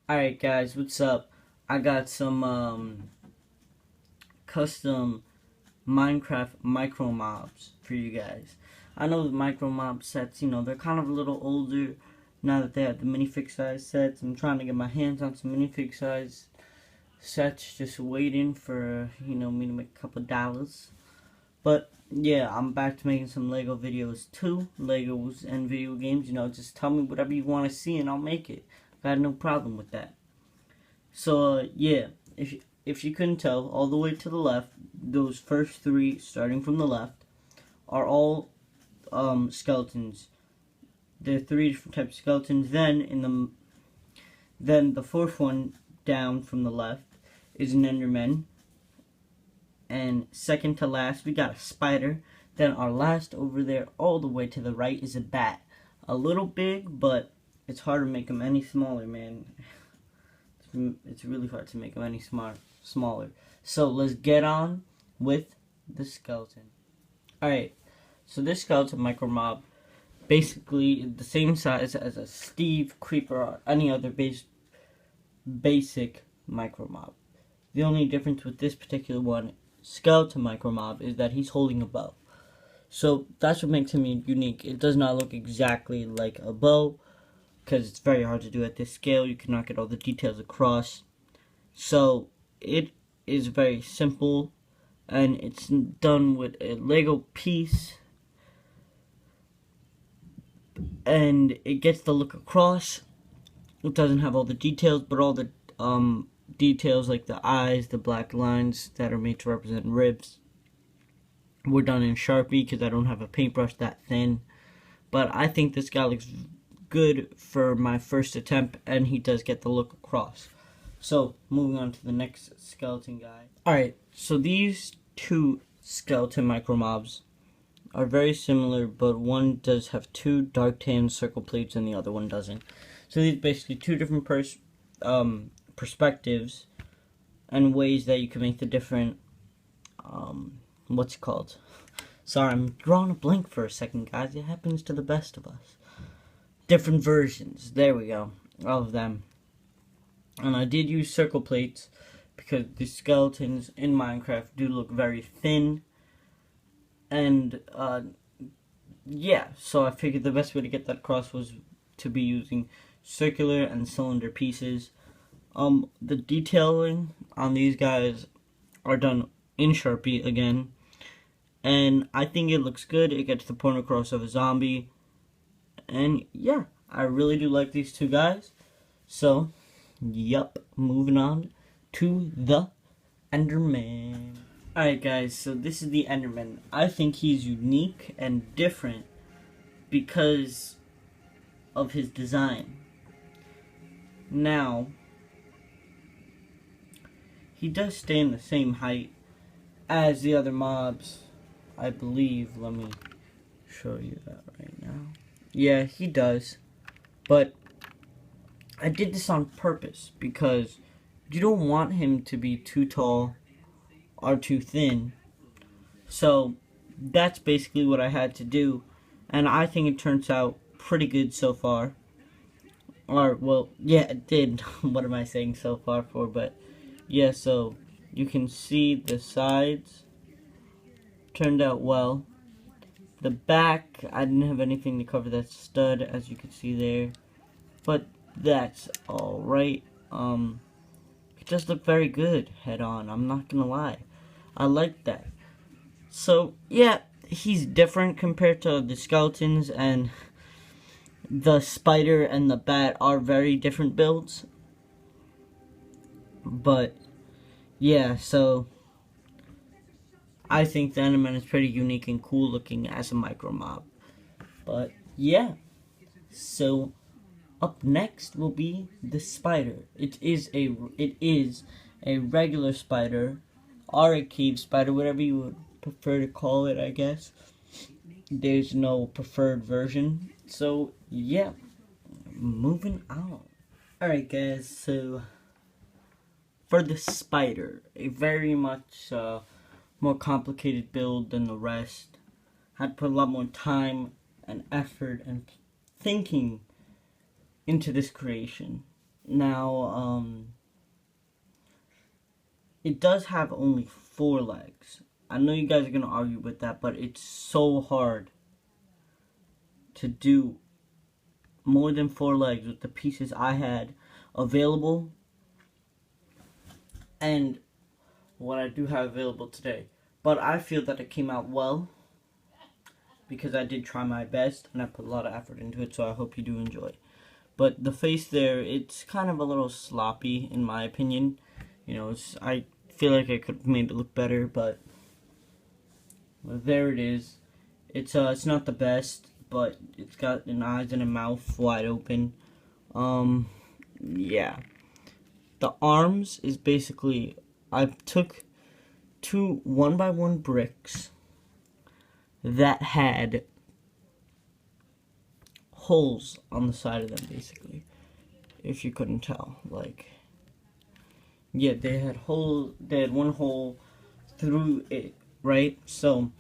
Alright guys, what's up? I got some custom Minecraft micro mobs for you guys. I know the micro mob sets, they're kind of a little older now that they have the minifig size sets. I'm trying to get my hands on some minifig size sets, just waiting for, me to make a couple dollars. But yeah, I'm back to making some Lego videos too. Legos and video games, just tell me whatever you want to see and I'll make it. Got no problem with that. So yeah, if you couldn't tell, all the way to the left, those first three, starting from the left, are all skeletons. There are three different types of skeletons. Then the fourth one down from the left is an enderman, and second to last we got a spider. Then our last over there, all the way to the right, is a bat. A little big, but it's hard to make them any smaller, man. It's really hard to make them any smaller. So let's get on with the skeleton. Alright, so this skeleton micro mob basically the same size as a Steve, Creeper, or any other basic micro mob. The only difference with this particular one, skeleton micro mob, is that he's holding a bow. So that's what makes him unique. It does not look exactly like a bow, because it's very hard to do at this scale. You cannot get all the details across. So it is very simple, and it's done with a Lego piece, and it gets the look across. It doesn't have all the details, but all the details like the eyes, the black lines that are made to represent ribs, were done in Sharpie because I don't have a paintbrush that thin. But I think this guy looks good for my first attempt, and he does get the look across. So moving on to the next skeleton guy. Alright, so these two skeleton micro mobs are very similar, but one does have two dark tan circle plates and the other one doesn't. So these are basically two different perspectives and ways that you can make the different what's it called? Sorry, I'm drawing a blank for a second, guys. It happens to the best of us. Different versions. There we go. All of them. And I did use circle plates because the skeletons in Minecraft do look very thin. And, yeah. So I figured the best way to get that across was to be using circular and cylinder pieces. The detailing on these guys are done in Sharpie again. And I think it looks good. It gets the point across of a zombie. And yeah, I really do like these two guys. So, yup, moving on to the enderman. Alright guys, so this is the enderman. I think he's unique and different because of his design. Now, he does stay in the same height as the other mobs, I believe. Let me show you that right now. Yeah, he does. But I did this on purpose because you don't want him to be too tall or too thin. So that's basically what I had to do. And I think it turns out pretty good so far. Or, well, yeah, it did. What am I saying so far for? But, yeah, so you can see the sides turned out well. The back, I didn't have anything to cover that stud, as you can see there. But that's alright. It does look very good head on, I'm not gonna lie. I like that. So, yeah, he's different compared to the skeletons, and the spider and the bat are very different builds. But, yeah, so I think the enderman is pretty unique and cool looking as a micro mob. But yeah, so up next will be the spider. It is a regular spider, or a cave spider, whatever you would prefer to call it, I guess. There's no preferred version. So yeah, moving on. Alright guys, so for the spider, a very much more complicated build than the rest. Had to put a lot more time and effort and thinking into this creation. Now, it does have only 4 legs. I know you guys are gonna argue with that, but it's so hard to do more than 4 legs with the pieces I had available and what I do have available today. But I feel that it came out well because I did try my best and I put a lot of effort into it, so I hope you do enjoy. But the face there, it's kind of a little sloppy in my opinion. You know, I feel like I could have made it look better, but there it is. It's not the best, but it's got an eyes and a mouth wide open. Yeah. The arms is basically, I took 2 1x1 bricks that had holes on the side of them, basically. If you couldn't tell, like, yeah, they had 1 hole through it, right? So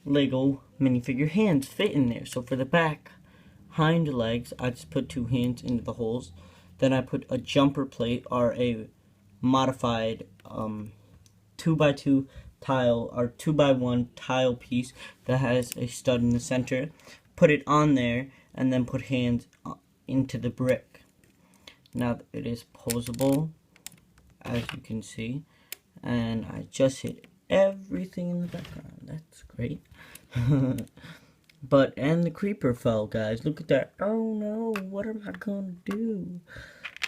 Lego minifigure hands fit in there. So for the back hind legs, I just put 2 hands into the holes. Then I put a jumper plate or a modified 2x2 tile or 2x1 tile piece that has a stud in the center. Put it on there and then put hands into the brick. Now it is posable, as you can see, and I just hit everything in the background. That's great. And the creeper fell, guys. Look at that. Oh no, what am I gonna do?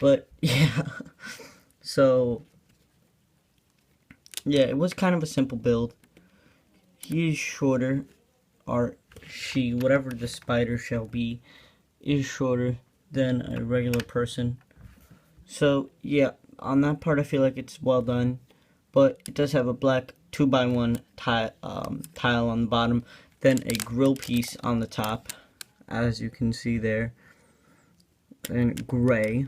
But yeah, so yeah, it was kind of a simple build. He is shorter, or she, whatever the spider shall be, is shorter than a regular person. So yeah, on that part I feel like it's well done, but it does have a black 2x1 tile on the bottom, then a grill piece on the top, as you can see there, and gray.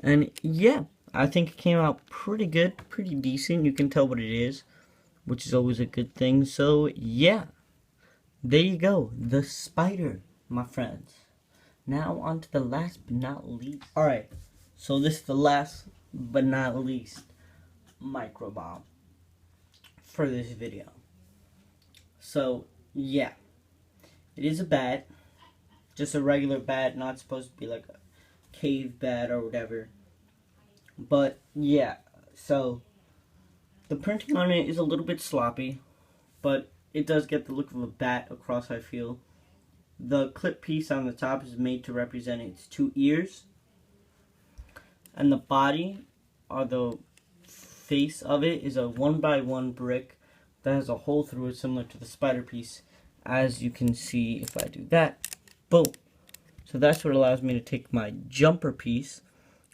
And yeah, I think it came out pretty good, pretty decent. You can tell what it is, which is always a good thing. So yeah, there you go, the spider, my friends. Now on to the last but not least. Alright, so this is the last but not least micro bomb for this video. So yeah, it is a bat, just a regular bat, not supposed to be like a cave bat or whatever. But yeah, so the printing on it is a little bit sloppy, but it does get the look of a bat across, I feel. The clip piece on the top is made to represent its 2 ears, and the body, or the face of it, is a 1x1 brick that has a hole through it similar to the spider piece, as you can see if I do that. Boom. So that's what allows me to take my jumper piece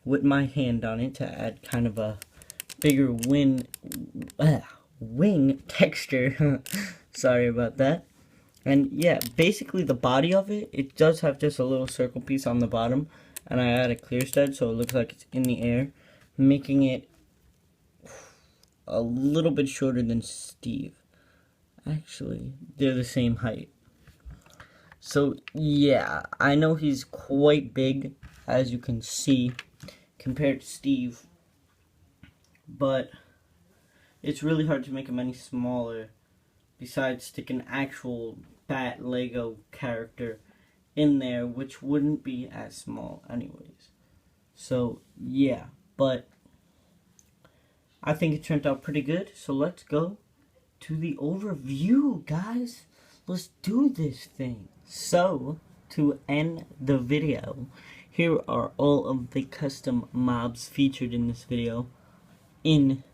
with my hand on it to add kind of a bigger wing texture. Sorry about that. And yeah, basically the body of it, it does have just a little circle piece on the bottom, and I add a clear stud so it looks like it's in the air, making it a little bit shorter than Steve. Actually, they're the same height. So yeah, I know he's quite big, as you can see, compared to Steve, but it's really hard to make him any smaller besides stick an actual bat Lego character in there, which wouldn't be as small anyways. So yeah, but I think it turned out pretty good. So let's go to the overview, guys. Let's do this thing. So to end the video, here are all of the custom mobs featured in this video in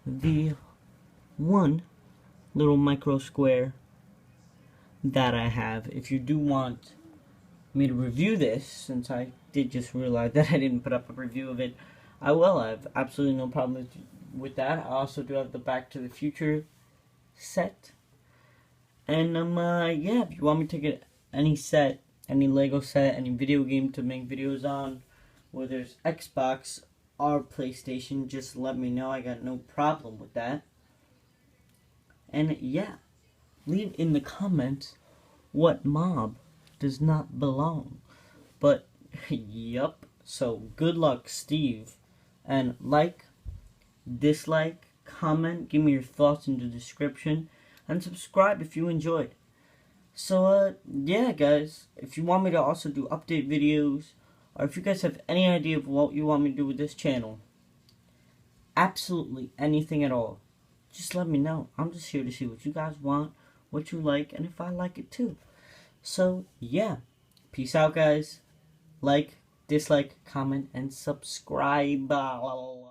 the one little micro square that I have. If you do want me to review this, since I did just realize that I didn't put up a review of it, I will. I have absolutely no problem with that. I also do have the Back to the Future set. And yeah, if you want me to get any set, any Lego set, any video game to make videos on, whether it's Xbox or PlayStation, just let me know. I got no problem with that. And yeah, leave in the comments what mob does not belong. But yup, So good luck, Steve. And like, dislike, comment, give me your thoughts in the description, and subscribe if you enjoyed. So yeah guys, if you want me to also do update videos, or if you guys have any idea of what you want me to do with this channel, absolutely anything at all, just let me know. I'm just here to see what you guys want, what you like, and if I like it too. So yeah, peace out guys. Like, dislike, comment, and subscribe.